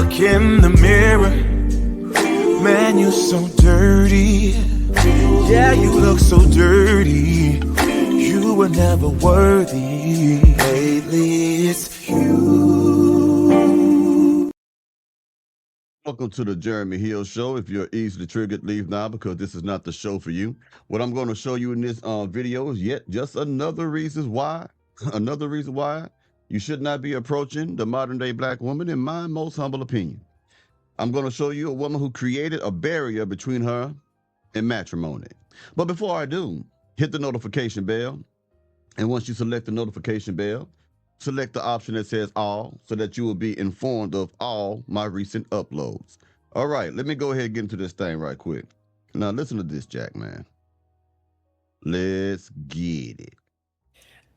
look in the mirror, man, you're so dirty. Yeah, you look so dirty. You were never worthy. Lately, it's you. Welcome to the Jeremy Hill Show. If you're easily triggered, leave now because this is not the show for you. What I'm going to show you in this video is yet just another reason why, another reason why you should not be approaching the modern day black woman, in my most humble opinion. I'm going to show you a woman who created a barrier between her and matrimony. But before I do, hit the notification bell. And once you select the notification bell, select the option that says all so that you will be informed of all my recent uploads. All right, let me go ahead and get into this thing right quick. Now listen to this, Jack, man. Let's get it.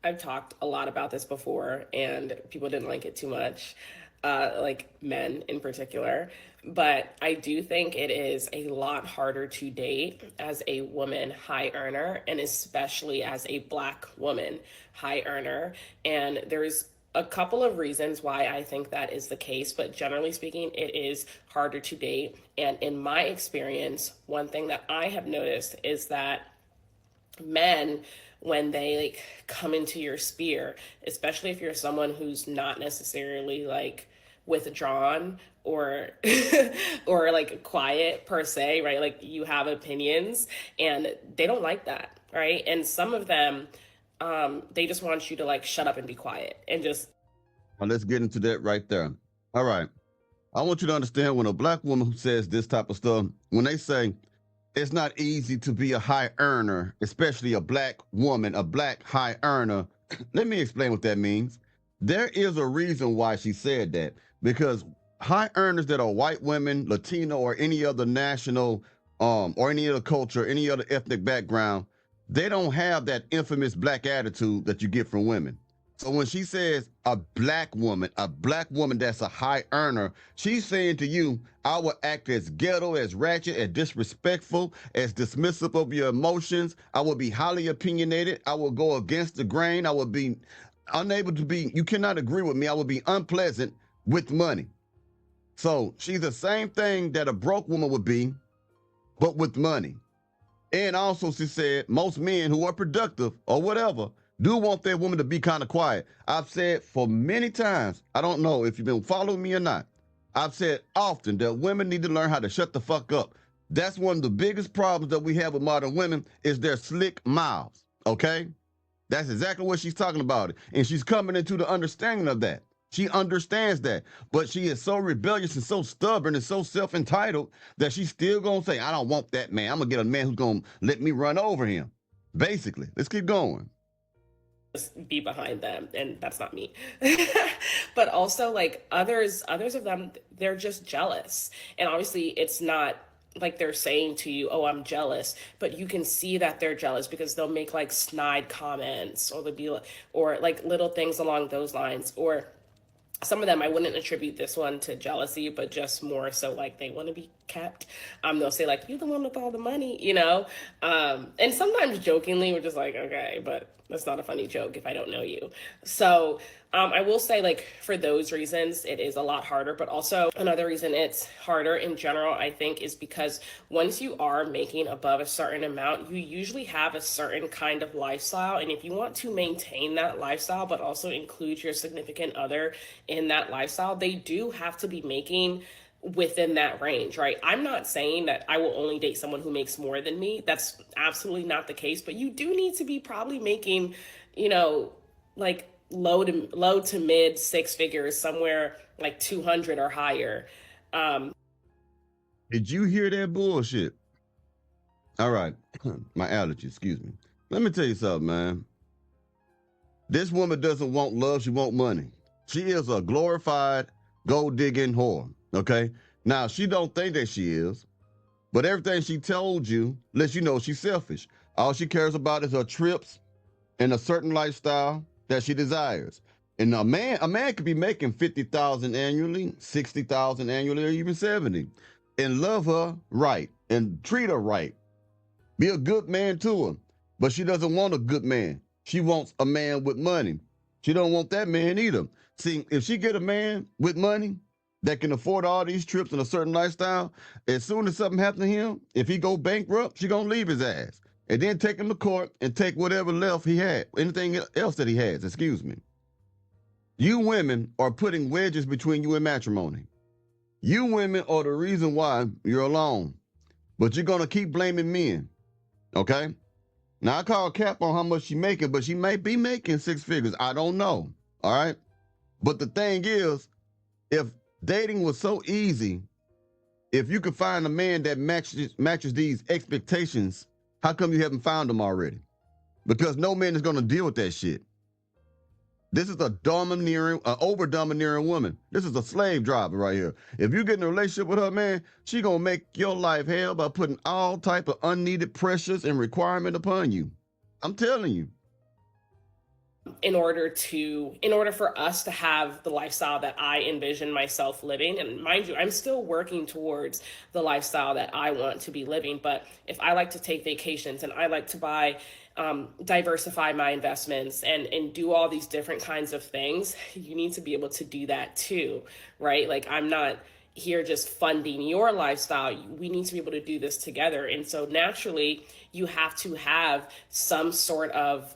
I've talked a lot about this before and people didn't like it too much, like men in particular. But I do think it is a lot harder to date as a woman high earner, and especially as a black woman high earner. And there's a couple of reasons why I think that is the case, but generally speaking, it is harder to date. And in my experience, one thing that I have noticed is that men, when they like come into your sphere, especially if you're someone who's not necessarily like withdrawn or or like quiet per se, right? Like you have opinions and they don't like that, right? And some of them, they just want you to like shut up and be quiet and just. Now let's get into that right there. All right. I want you to understand when a black woman who says this type of stuff, when they say it's not easy to be a high earner, especially a black woman, a black high earner. Let me explain what that means. There is a reason why she said that, because high earners that are white women, Latino, or any other national, or any other culture, any other ethnic background, they don't have that infamous black attitude that you get from women. So when she says a black woman that's a high earner, she's saying to you, I will act as ghetto, as ratchet, as disrespectful, as dismissive of your emotions. I will be highly opinionated. I will go against the grain. I will be unable to be, you cannot agree with me. I will be unpleasant with money. So she's the same thing that a broke woman would be, but with money. And also she said most men who are productive or whatever do want their woman to be kind of quiet. I've said for many times, I don't know if you've been following me or not, I've said often that women need to learn how to shut the fuck up. That's one of the biggest problems that we have with modern women is their slick mouths, okay? That's exactly what she's talking about. And she's coming into the understanding of that. She understands that. But she is so rebellious and so stubborn and so self-entitled that she's still going to say, I don't want that man. I'm going to get a man who's going to let me run over him. Basically, let's keep going. Be behind them, and that's not me. But also like others of them, they're just jealous, and obviously it's not like they're saying to you, oh, I'm jealous, but you can see that they're jealous because they'll make like snide comments, or they'll be like, or like little things along those lines. Or some of them, I wouldn't attribute this one to jealousy, but just more so like they want to be kept. They'll say like, you're the one with all the money, you know? And sometimes jokingly, we're just like, okay, but that's not a funny joke if I don't know you. So I will say, like, for those reasons, it is a lot harder. But also another reason it's harder in general, I think, is because once you are making above a certain amount, you usually have a certain kind of lifestyle. And if you want to maintain that lifestyle, but also include your significant other in that lifestyle, they do have to be making within that range, right? I'm not saying that I will only date someone who makes more than me. That's absolutely not the case, but you do need to be probably making, you know, like low to mid six figures, somewhere like 200 or higher. Did you hear that bullshit? All right. My allergy, excuse me. Let me tell you something, man. This woman doesn't want love, she wants money. She is a glorified gold digging whore. Okay. Now she don't think that she is, but everything she told you lets you know she's selfish. All she cares about is her trips and a certain lifestyle that she desires. And a man could be making 50,000 annually, 60,000 annually, or even 70, and love her right and treat her right. Be a good man to her. But she doesn't want a good man. She wants a man with money. She don't want that man either. See, if she get a man with money, that can afford all these trips and a certain lifestyle, as soon as something happens to him, if he go bankrupt, she gonna leave his ass. And then take him to court and take whatever left he had, anything else that he has, excuse me. You women are putting wedges between you and matrimony. You women are the reason why you're alone. But you're gonna keep blaming men, okay? Now I call cap on how much she making, but she may be making 6 figures. I don't know, all right? But the thing is, if dating was so easy, if you could find a man that matches these expectations, how come you haven't found them already? Because no man is going to deal with that shit. This is a domineering, over domineering woman. This is a slave driver right here. If you get in a relationship with her, man, she gonna make your life hell by putting all type of unneeded pressures and requirement upon you. I'm telling you. In order for us to have the lifestyle that I envision myself living, and mind you, I'm still working towards the lifestyle that I want to be living. But if I like to take vacations and I like to buy, diversify my investments and do all these different kinds of things, you need to be able to do that too, right? Like, I'm not here just funding your lifestyle. We need to be able to do this together. And so naturally, you have to have some sort of,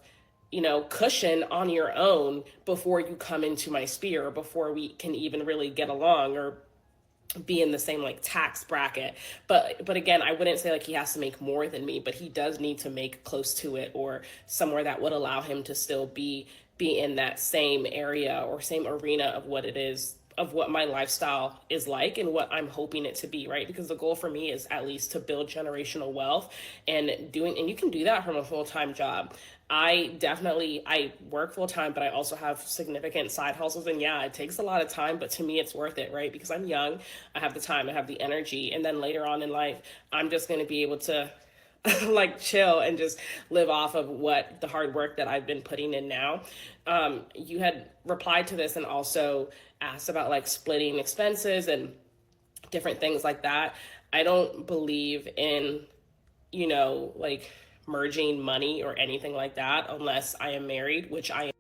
cushion on your own before you come into my sphere, or before we can even really get along or be in the same like tax bracket. But again, I wouldn't say like he has to make more than me, but he does need to make close to it, or somewhere that would allow him to still be in that same area or same arena of what it is, of what my lifestyle is like and what I'm hoping it to be, right? Because the goal for me is at least to build generational wealth, and you can do that from a full-time job. I work full time, but I also have significant side hustles. And yeah, it takes a lot of time, but to me, it's worth it, right? Because I'm young, I have the time, I have the energy. And then later on in life, I'm just going to be able to like chill and just live off of what the hard work that I've been putting in now. You had replied to this and also asked about like splitting expenses and different things like that. I don't believe in, like merging money or anything like that unless I am married, which I am.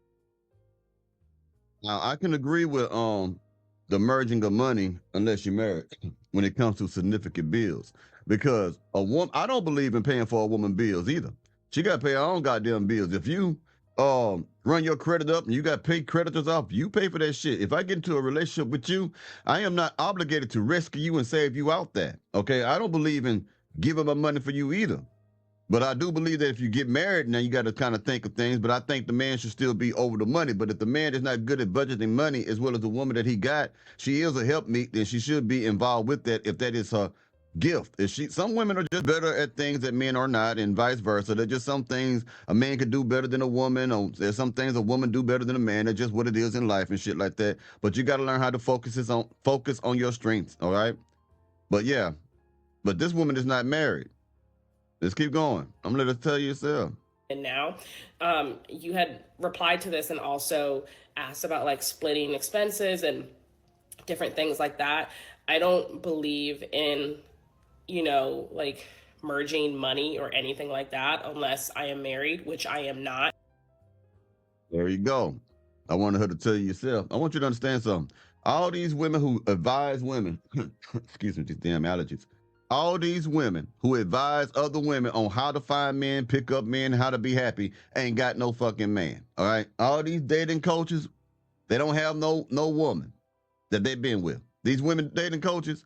Now I can agree with the merging of money unless you're married when it comes to significant bills. Because a woman, I don't believe in paying for a woman bills either. She got to pay her own goddamn bills. If you run your credit up and you got to pay creditors off, you pay for that shit. If I get into a relationship with you, I am not obligated to rescue you and save you out that. Okay, I don't believe in giving my money for you either. But I do believe that if you get married, now you got to kind of think of things. But I think the man should still be over the money. But if the man is not good at budgeting money, as well as the woman that he got, she is a helpmeet, then she should be involved with that if that is her gift. Some women are just better at things that men are not, and vice versa. There's just some things a man could do better than a woman, or there's some things a woman do better than a man. That's just what it is in life and shit like that. But you got to learn how to focus on your strengths. All right. But yeah, but this woman is not married. Let's keep going. I'm gonna let her tell you yourself. And now, you had replied to this and also asked about like splitting expenses and different things like that. I don't believe in, like merging money or anything like that unless I am married, which I am not. There you go. I wanted her to tell you yourself. I want you to understand something. All these women who advise women, excuse me, these damn allergies. All these women who advise other women on how to find men, pick up men, how to be happy, ain't got no fucking man. All right. All these dating coaches, they don't have no woman that they've been with. These women dating coaches,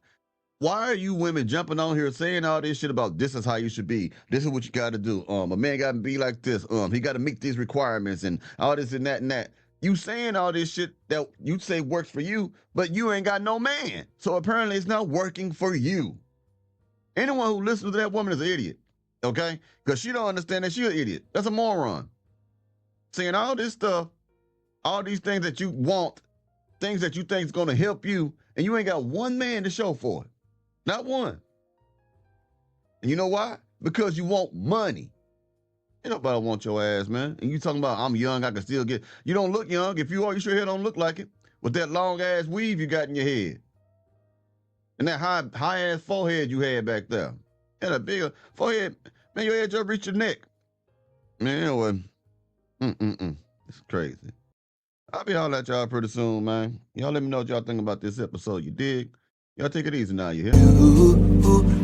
why are you women jumping on here saying all this shit about this is how you should be? This is what you got to do. A man got to be like this. He got to meet these requirements and all this and that and that. You saying all this shit that you say works for you, but you ain't got no man. So apparently it's not working for you. Anyone who listens to that woman is an idiot, okay? Because she don't understand that she's an idiot. That's a moron. Saying all this stuff, all these things that you want, things that you think is going to help you, and you ain't got one man to show for it. Not one. And you know why? Because you want money. Ain't nobody want your ass, man. And you talking about, I'm young, I can still get... You don't look young. If you are, you sure don't look like it. With that long-ass weave you got in your head. And that high ass forehead you had back there. You had a bigger forehead. Man, your head just reached your neck. Man, anyway. It's crazy. I'll be all at y'all pretty soon, man. Y'all let me know what y'all think about this episode. You dig? Y'all take it easy now, you hear? Ooh, ooh,